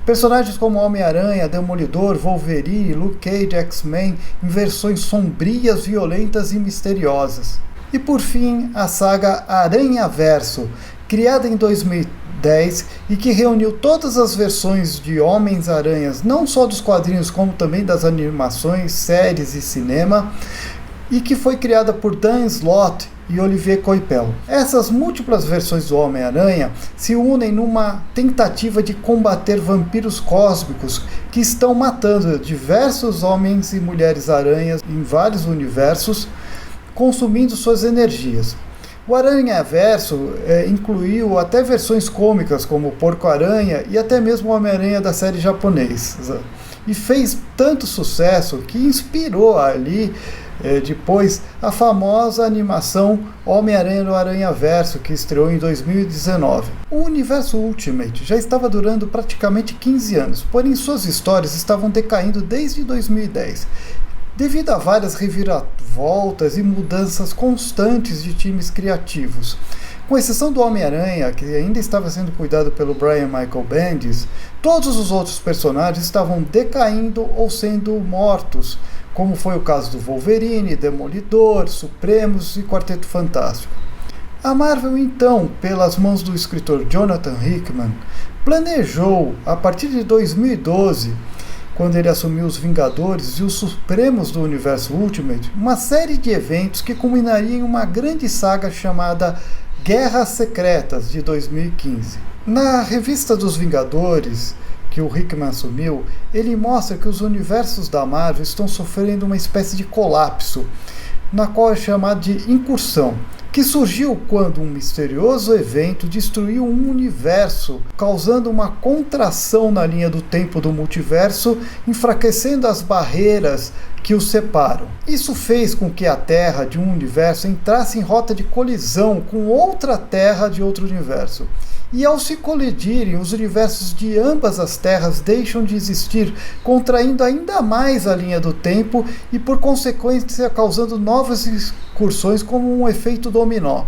Personagens como Homem-Aranha, Demolidor, Wolverine, Luke Cage, X-Men, em versões sombrias, violentas e misteriosas. E por fim, a saga Aranhaverso, criada em 2010 e que reuniu todas as versões de Homens-Aranhas, não só dos quadrinhos como também das animações, séries e cinema, e que foi criada por Dan Slott e Olivier Coipel. Essas múltiplas versões do Homem-Aranha se unem numa tentativa de combater vampiros cósmicos que estão matando diversos homens e mulheres aranhas em vários universos, consumindo suas energias. O Aranhaverso incluiu até versões cômicas como o Porco-Aranha e até mesmo o Homem-Aranha da série japonesa. E fez tanto sucesso que inspirou ali depois a famosa animação Homem-Aranha no Aranhaverso, que estreou em 2019. O universo Ultimate já estava durando praticamente 15 anos, porém suas histórias estavam decaindo desde 2010. Devido a várias reviravoltas e mudanças constantes de times criativos. Com exceção do Homem-Aranha, que ainda estava sendo cuidado pelo Brian Michael Bendis, todos os outros personagens estavam decaindo ou sendo mortos, como foi o caso do Wolverine, Demolidor, Supremos e Quarteto Fantástico. A Marvel, então, pelas mãos do escritor Jonathan Hickman, planejou, a partir de 2012, quando ele assumiu os Vingadores e os Supremos do Universo Ultimate, uma série de eventos que culminaria em uma grande saga chamada Guerras Secretas, de 2015. Na revista dos Vingadores, que o Hickman assumiu, ele mostra que os universos da Marvel estão sofrendo uma espécie de colapso, na qual é chamado de incursão, que surgiu quando um misterioso evento destruiu um universo, causando uma contração na linha do tempo do multiverso, enfraquecendo as barreiras que os separam. Isso fez com que a Terra de um universo entrasse em rota de colisão com outra Terra de outro universo. E ao se colidirem, os universos de ambas as terras deixam de existir, contraindo ainda mais a linha do tempo e, por consequência, causando novas incursões como um efeito dominó.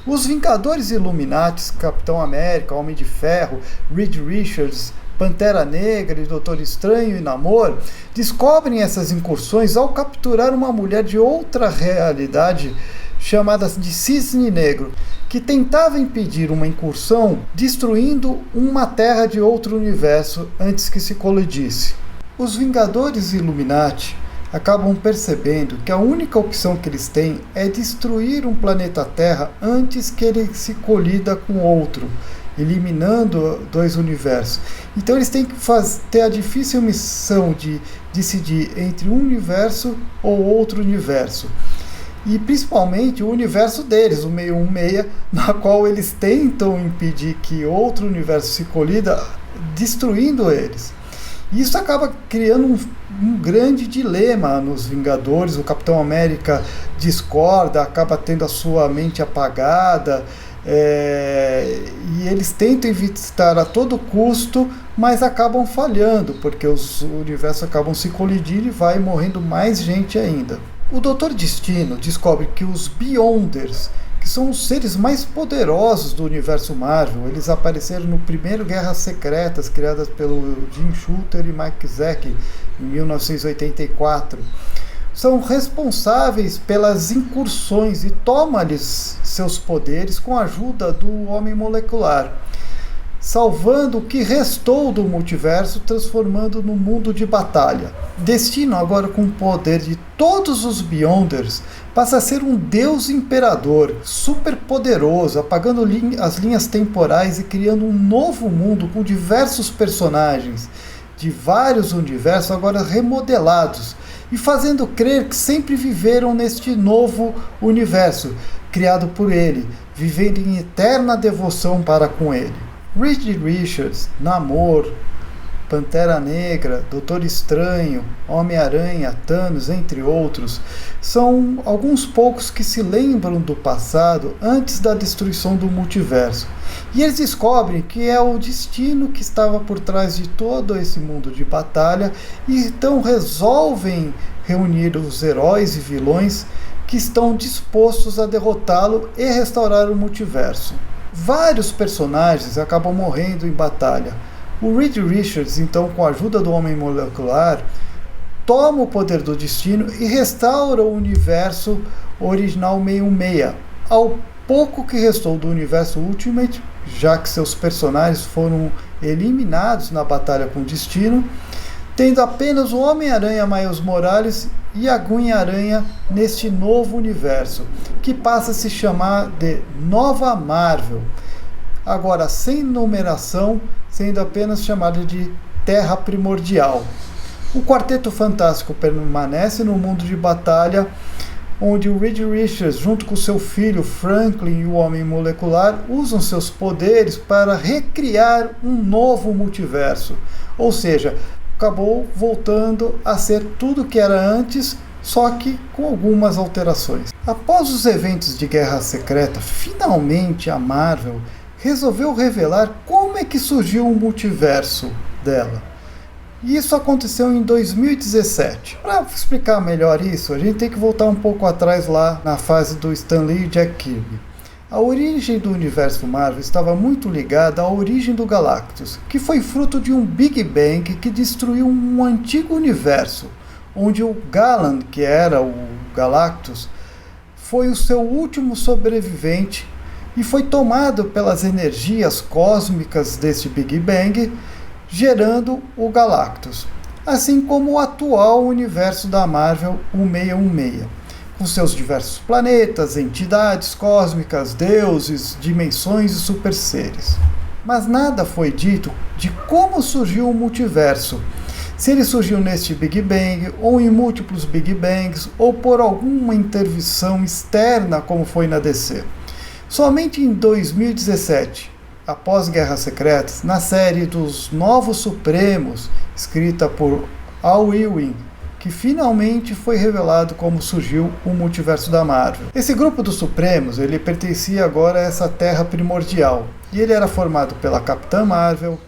Os Vingadores Illuminati, Capitão América, Homem de Ferro, Reed Richards, Pantera Negra e Doutor Estranho e Namor descobrem essas incursões ao capturar uma mulher de outra realidade chamada de Cisne Negro, que tentava impedir uma incursão destruindo uma terra de outro universo antes que se colidisse. Os Vingadores Illuminati acabam percebendo que a única opção que eles têm é destruir um planeta Terra antes que ele se colida com outro, eliminando dois universos. Então eles têm que ter a difícil missão de decidir entre um universo ou outro universo. E principalmente o universo deles, o 616, na qual eles tentam impedir que outro universo se colida, destruindo eles. E isso acaba criando um grande dilema nos Vingadores. O Capitão América discorda, acaba tendo a sua mente apagada, e eles tentam evitar a todo custo, mas acabam falhando, porque os universos acabam se colidindo e vai morrendo mais gente ainda. O Doutor Destino descobre que os Beyonders, que são os seres mais poderosos do universo Marvel, eles apareceram no primeiro Guerras Secretas, criadas pelo Jim Shooter e Mike Zeck em 1984. São responsáveis pelas incursões e tomam-lhes seus poderes com a ajuda do Homem Molecular, salvando o que restou do multiverso, transformando no mundo de batalha. Destino, agora com o poder de todos os Beyonders, passa a ser um deus imperador, super poderoso, apagando as linhas temporais e criando um novo mundo com diversos personagens de vários universos agora remodelados, e fazendo crer que sempre viveram neste novo universo, criado por ele, vivendo em eterna devoção para com ele. Reed Richards, Namor, Pantera Negra, Doutor Estranho, Homem-Aranha, Thanos, entre outros, são alguns poucos que se lembram do passado antes da destruição do multiverso. E eles descobrem que é o destino que estava por trás de todo esse mundo de batalha, e então resolvem reunir os heróis e vilões que estão dispostos a derrotá-lo e restaurar o multiverso. Vários personagens acabam morrendo em batalha. O Reed Richards, então, com a ajuda do Homem Molecular, toma o poder do destino e restaura o universo original 616, ao pouco que restou do universo Ultimate, já que seus personagens foram eliminados na batalha com o destino, tendo apenas o Homem-Aranha Miles Morales e a Gwen-Aranha neste novo universo, que passa a se chamar de Nova Marvel, agora sem numeração, sendo apenas chamada de Terra Primordial. O Quarteto Fantástico permanece no mundo de batalha, onde o Reed Richards, junto com seu filho Franklin e o Homem Molecular, usam seus poderes para recriar um novo multiverso. Ou seja, acabou voltando a ser tudo o que era antes, só que com algumas alterações. Após os eventos de Guerra Secreta, finalmente a Marvel resolveu revelar como é que surgiu o multiverso dela. E isso aconteceu em 2017. Para explicar melhor isso, a gente tem que voltar um pouco atrás lá na fase do Stan Lee e Jack Kirby. A origem do universo Marvel estava muito ligada à origem do Galactus, que foi fruto de um Big Bang que destruiu um antigo universo, onde o Galan, que era o Galactus, foi o seu último sobrevivente e foi tomado pelas energias cósmicas desse Big Bang, gerando o Galactus, assim como o atual universo da Marvel, o 616, com seus diversos planetas, entidades cósmicas, deuses, dimensões e super seres. Mas nada foi dito de como surgiu o multiverso, se ele surgiu neste Big Bang, ou em múltiplos Big Bangs, ou por alguma intervenção externa como foi na DC. Somente em 2017, após Guerras Secretas, na série dos Novos Supremos, escrita por Al Ewing, que finalmente foi revelado como surgiu o multiverso da Marvel. Esse grupo dos Supremos, ele pertencia agora a essa Terra Primordial, e ele era formado pela Capitã Marvel,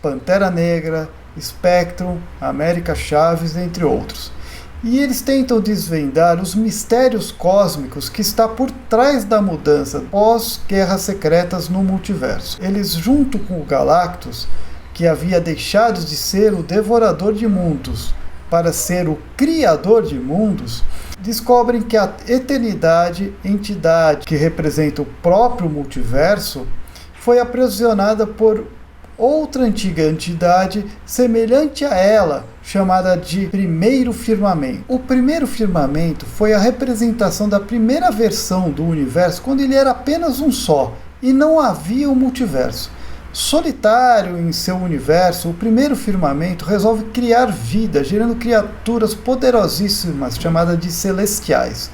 Pantera Negra, Spectrum, América Chaves, entre outros. E eles tentam desvendar os mistérios cósmicos que está por trás da mudança pós-Guerras Secretas no multiverso. Eles, junto com o Galactus, que havia deixado de ser o devorador de mundos para ser o criador de mundos, descobrem que a eternidade, entidade que representa o próprio multiverso, foi aprisionada por outra antiga entidade semelhante a ela, chamada de Primeiro Firmamento. O Primeiro Firmamento foi a representação da primeira versão do universo quando ele era apenas um só, e não havia um multiverso. Solitário em seu universo, o Primeiro Firmamento resolve criar vida, gerando criaturas poderosíssimas chamadas de Celestiais.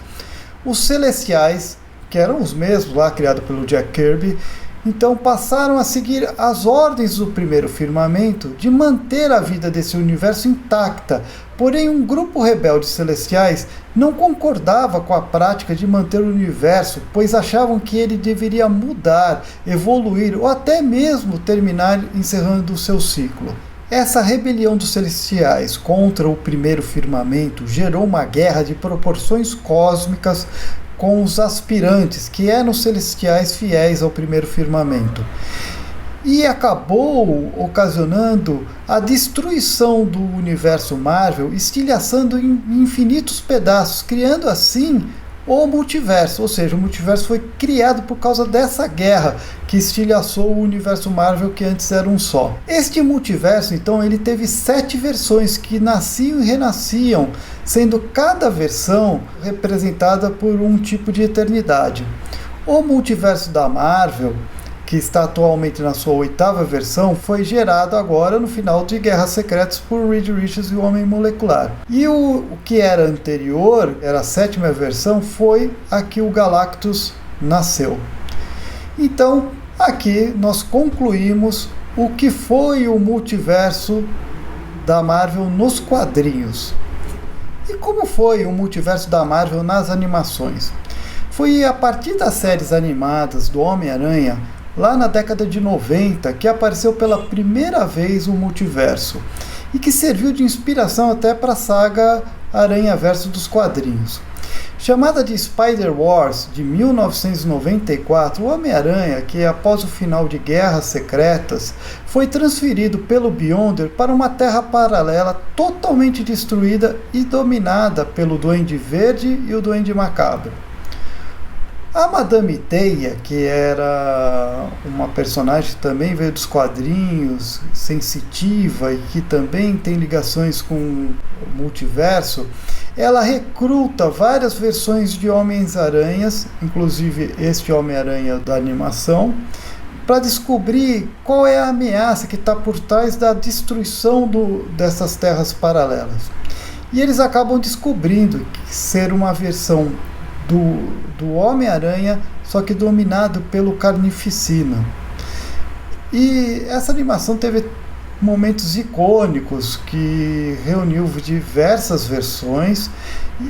Os Celestiais, que eram os mesmos lá criados pelo Jack Kirby, então passaram a seguir as ordens do Primeiro Firmamento de manter a vida desse universo intacta, porém um grupo rebelde celestiais não concordava com a prática de manter o universo, pois achavam que ele deveria mudar, evoluir ou até mesmo terminar encerrando o seu ciclo. Essa rebelião dos celestiais contra o Primeiro Firmamento gerou uma guerra de proporções cósmicas com os aspirantes, que eram celestiais fiéis ao Primeiro Firmamento. E acabou ocasionando a destruição do universo Marvel, estilhaçando em infinitos pedaços, criando assim o multiverso. Ou seja, o multiverso foi criado por causa dessa guerra que estilhaçou o universo Marvel, que antes era um só. Este multiverso, então, ele teve 7 versões que nasciam e renasciam, sendo cada versão representada por um tipo de eternidade. O multiverso da Marvel, que está atualmente na sua 8ª versão, foi gerado agora no final de Guerras Secretas por Reed Richards e o Homem Molecular. E o que era anterior, era a 7ª versão, foi a que o Galactus nasceu. Então, aqui nós concluímos o que foi o multiverso da Marvel nos quadrinhos. E como foi o multiverso da Marvel nas animações? Foi a partir das séries animadas do Homem-Aranha, lá na década de 90, que apareceu pela primeira vez o multiverso, e que serviu de inspiração até para a saga Aranha Verso dos quadrinhos. Chamada de Spider-Wars de 1994, o Homem-Aranha, que após o final de Guerras Secretas, foi transferido pelo Beyonder para uma terra paralela totalmente destruída e dominada pelo Duende Verde e o Duende Macabro. A Madame Teia, que era uma personagem que também veio dos quadrinhos, sensitiva e que também tem ligações com o multiverso, ela recruta várias versões de Homens-Aranhas, inclusive este Homem-Aranha da animação, para descobrir qual é a ameaça que está por trás da destruição dessas terras paralelas. E eles acabam descobrindo que ser uma versão do Homem-Aranha, só que dominado pelo Carnificina. E essa animação teve momentos icônicos que reuniu diversas versões,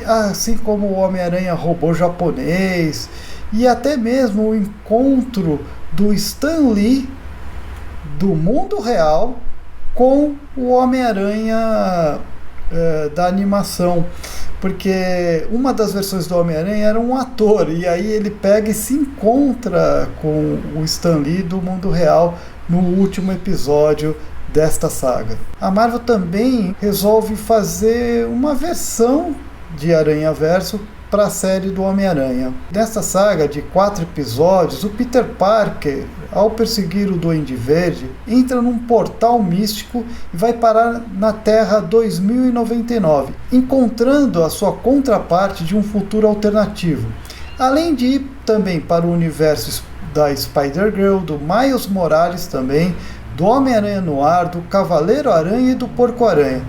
assim como o Homem-Aranha robô japonês, e até mesmo o encontro do Stan Lee do mundo real com o Homem-Aranha da animação. Porque uma das versões do Homem-Aranha era um ator, e aí ele pega e se encontra com o Stan Lee do mundo real no último episódio desta saga. A Marvel também resolve fazer uma versão de Aranhaverso para a série do Homem-Aranha. Nessa saga de 4 episódios, o Peter Parker, ao perseguir o Duende Verde, entra num portal místico e vai parar na Terra 2099, encontrando a sua contraparte de um futuro alternativo. Além de ir também para o universo da Spider-Girl, do Miles Morales também, do Homem-Aranha no Ar, do Cavaleiro-Aranha e do Porco-Aranha.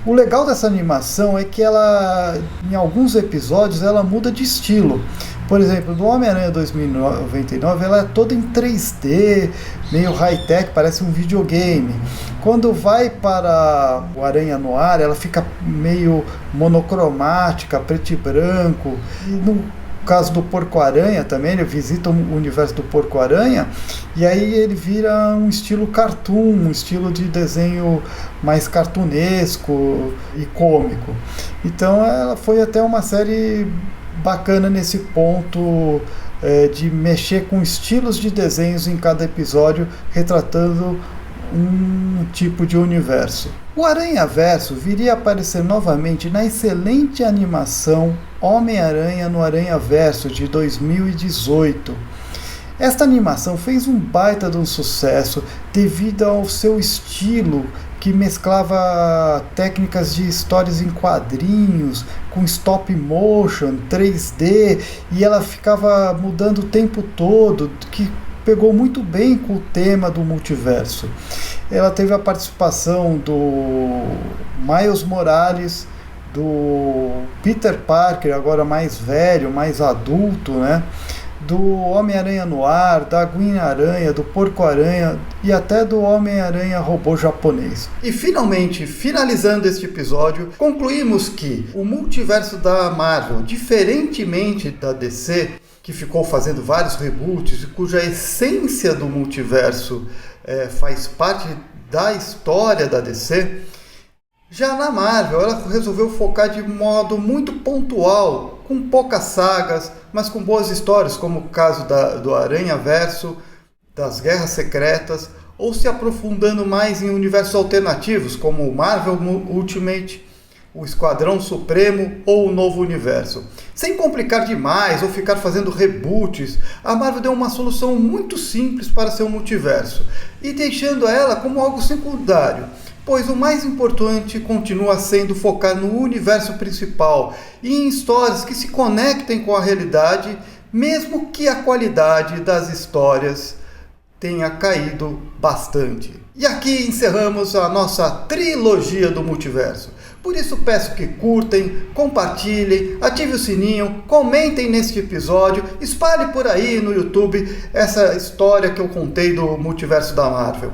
O legal dessa animação é que ela, em alguns episódios, ela muda de estilo. Por exemplo, do Homem-Aranha 2099, ela é toda em 3D, meio high-tech, parece um videogame. Quando vai para o Aranha no Ar, ela fica meio monocromática, preto e branco. E no caso do Porco-Aranha também, ele visita o universo do Porco-Aranha e aí ele vira um estilo cartoon, um estilo de desenho mais cartunesco e cômico. Então ela foi até uma série bacana nesse ponto de mexer com estilos de desenhos em cada episódio, retratando um tipo de universo. O Aranhaverso viria a aparecer novamente na excelente animação Homem-Aranha no Aranhaverso de 2018. Esta animação fez um baita de um sucesso devido ao seu estilo que mesclava técnicas de histórias em quadrinhos com stop motion, 3D, e ela ficava mudando o tempo todo, que pegou muito bem com o tema do multiverso. Ela teve a participação do Miles Morales, do Peter Parker, agora mais velho, mais adulto, né? Do Homem-Aranha no Ar, da Gwen-Aranha, do Porco-Aranha e até do Homem-Aranha robô japonês. E finalmente, finalizando este episódio, concluímos que o multiverso da Marvel, diferentemente da DC, que ficou fazendo vários reboots e cuja essência do multiverso faz parte da história da DC, já na Marvel ela resolveu focar de modo muito pontual, com poucas sagas, mas com boas histórias, como o caso do Aranhaverso, das Guerras Secretas, ou se aprofundando mais em universos alternativos, como o Marvel Ultimate, o Esquadrão Supremo ou o Novo Universo. Sem complicar demais ou ficar fazendo reboots, a Marvel deu uma solução muito simples para seu multiverso, e deixando ela como algo secundário, pois o mais importante continua sendo focar no universo principal e em histórias que se conectem com a realidade, mesmo que a qualidade das histórias tenha caído bastante. E aqui encerramos a nossa trilogia do multiverso. Por isso peço que curtem, compartilhem, ativem o sininho, comentem neste episódio, espalhe por aí no YouTube essa história que eu contei do multiverso da Marvel.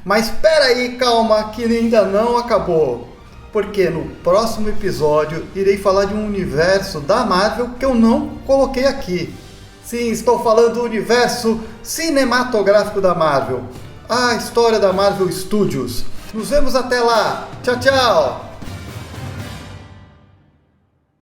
Mas espera aí, calma, que ainda não acabou. Porque no próximo episódio irei falar de um universo da Marvel que eu não coloquei aqui. Sim, estou falando do universo cinematográfico da Marvel. A história da Marvel Studios. Nos vemos até lá. Tchau, tchau.